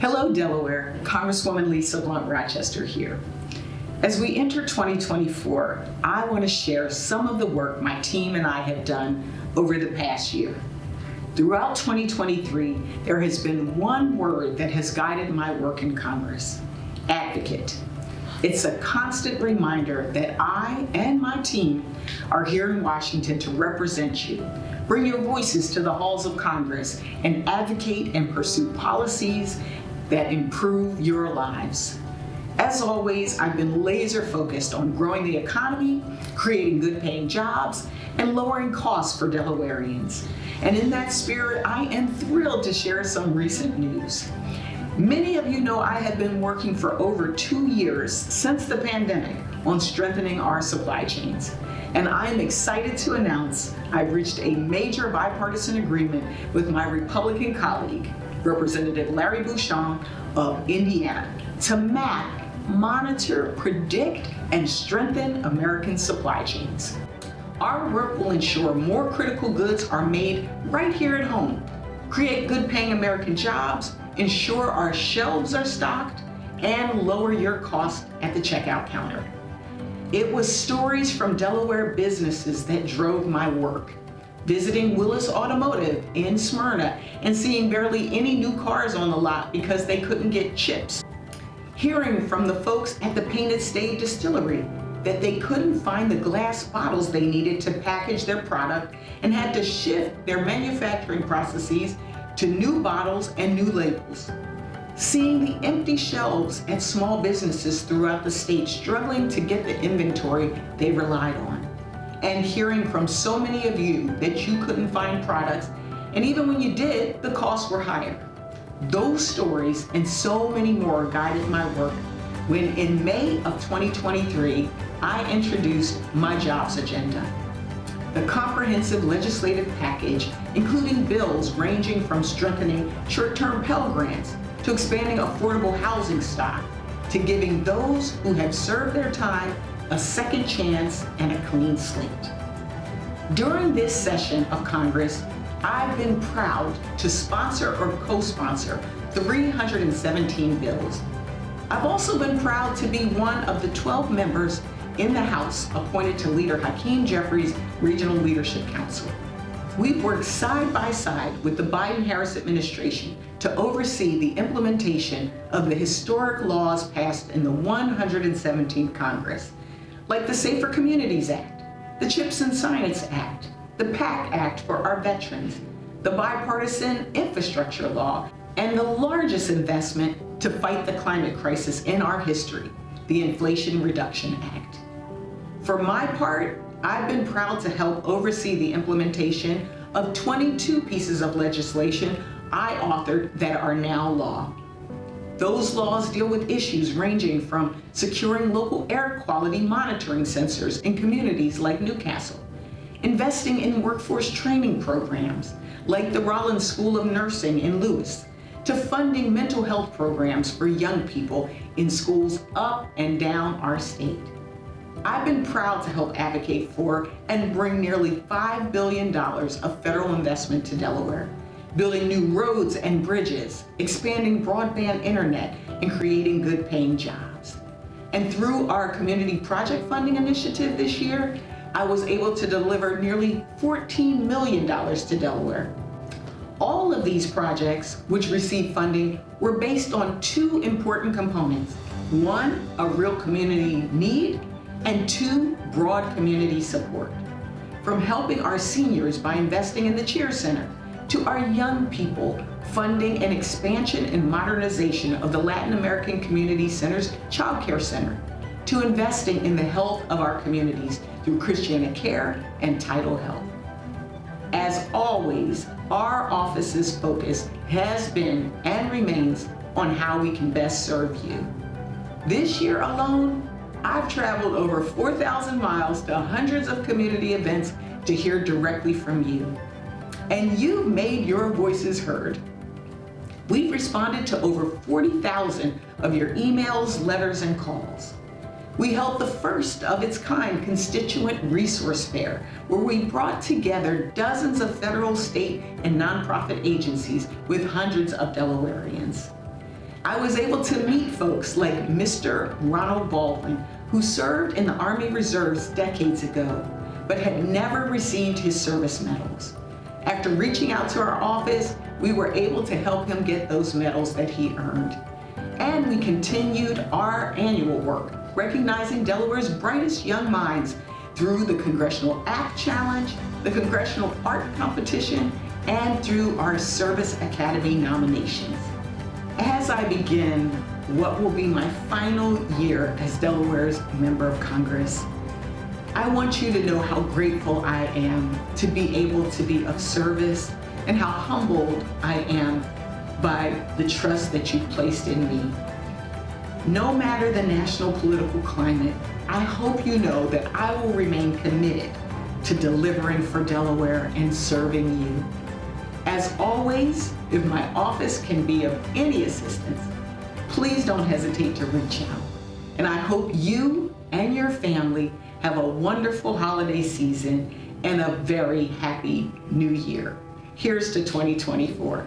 Hello, Delaware. Congresswoman Lisa Blunt Rochester here. As we enter 2024, I want to share some of the work my team and I have done over the past year. Throughout 2023, there has been one word that has guided my work in Congress: advocate. It's a constant reminder that I and my team are here in Washington to represent you, bring your voices to the halls of Congress, and advocate and pursue policies that improve your lives. As always, I've been laser focused on growing the economy, creating good paying jobs, and lowering costs for Delawareans. And in that spirit, I am thrilled to share some recent news. Many of you know I have been working for over 2 years since the pandemic on strengthening our supply chains. And I am excited to announce I've reached a major bipartisan agreement with my Republican colleague, Representative Larry Bouchon of Indiana, to map, monitor, predict, and strengthen American supply chains. Our work will ensure more critical goods are made right here at home, create good-paying American jobs, ensure our shelves are stocked, and lower your cost at the checkout counter. It was stories from Delaware businesses that drove my work. Visiting Willis Automotive in Smyrna and seeing barely any new cars on the lot because they couldn't get chips. Hearing from the folks at the Painted Stave Distillery that they couldn't find the glass bottles they needed to package their product and had to shift their manufacturing processes to new bottles and new labels. Seeing the empty shelves at small businesses throughout the state struggling to get the inventory they relied on. And hearing from so many of you that you couldn't find products, and even when you did, the costs were higher. Those stories and so many more guided my work when in May of 2023, I introduced my jobs agenda. The comprehensive legislative package, including bills ranging from strengthening short-term Pell Grants to expanding affordable housing stock, to giving those who have served their time a second chance and a clean slate. During this session of Congress, I've been proud to sponsor or co-sponsor 317 bills. I've also been proud to be one of the 12 members in the House appointed to Leader Hakeem Jeffries' Regional Leadership Council. We've worked side by side with the Biden-Harris administration to oversee the implementation of the historic laws passed in the 117th Congress, like the Safer Communities Act, the CHIPS and Science Act, the PACT Act for our veterans, the Bipartisan Infrastructure Law, and the largest investment to fight the climate crisis in our history, the Inflation Reduction Act. For my part, I've been proud to help oversee the implementation of 22 pieces of legislation I authored that are now law. Those laws deal with issues ranging from securing local air quality monitoring sensors in communities like Newcastle, investing in workforce training programs like the Rollins School of Nursing in Lewis, to funding mental health programs for young people in schools up and down our state. I've been proud to help advocate for and bring nearly $5 billion of federal investment to Delaware, building new roads and bridges, expanding broadband internet, and creating good-paying jobs. And through our community project funding initiative this year, I was able to deliver nearly $14 million to Delaware. All of these projects, which received funding, were based on two important components. One, a real community need, and two, broad community support. From helping our seniors by investing in the Cheer Center, to our young people funding an expansion and modernization of the Latin American Community Center's Child Care Center, to investing in the health of our communities through Christiana Care and Tidal Health. As always, our office's focus has been and remains on how we can best serve you. This year alone, I've traveled over 4,000 miles to hundreds of community events to hear directly from you. And you've made your voices heard. We've responded to over 40,000 of your emails, letters, and calls. We held the first of its kind constituent resource fair, where we brought together dozens of federal, state, and nonprofit agencies with hundreds of Delawareans. I was able to meet folks like Mr. Ronald Baldwin, who served in the Army Reserves decades ago, but had never received his service medals. After reaching out to our office, we were able to help him get those medals that he earned. And we continued our annual work, recognizing Delaware's brightest young minds through the Congressional Act Challenge, the Congressional Art Competition, and through our Service Academy nominations. As I begin what will be my final year as Delaware's Member of Congress, I want you to know how grateful I am to be able to be of service and how humbled I am by the trust that you've placed in me. No matter the national political climate, I hope you know that I will remain committed to delivering for Delaware and serving you. As always, if my office can be of any assistance, please don't hesitate to reach out. And I hope you and your family have a wonderful holiday season and a very happy new year. Here's to 2024.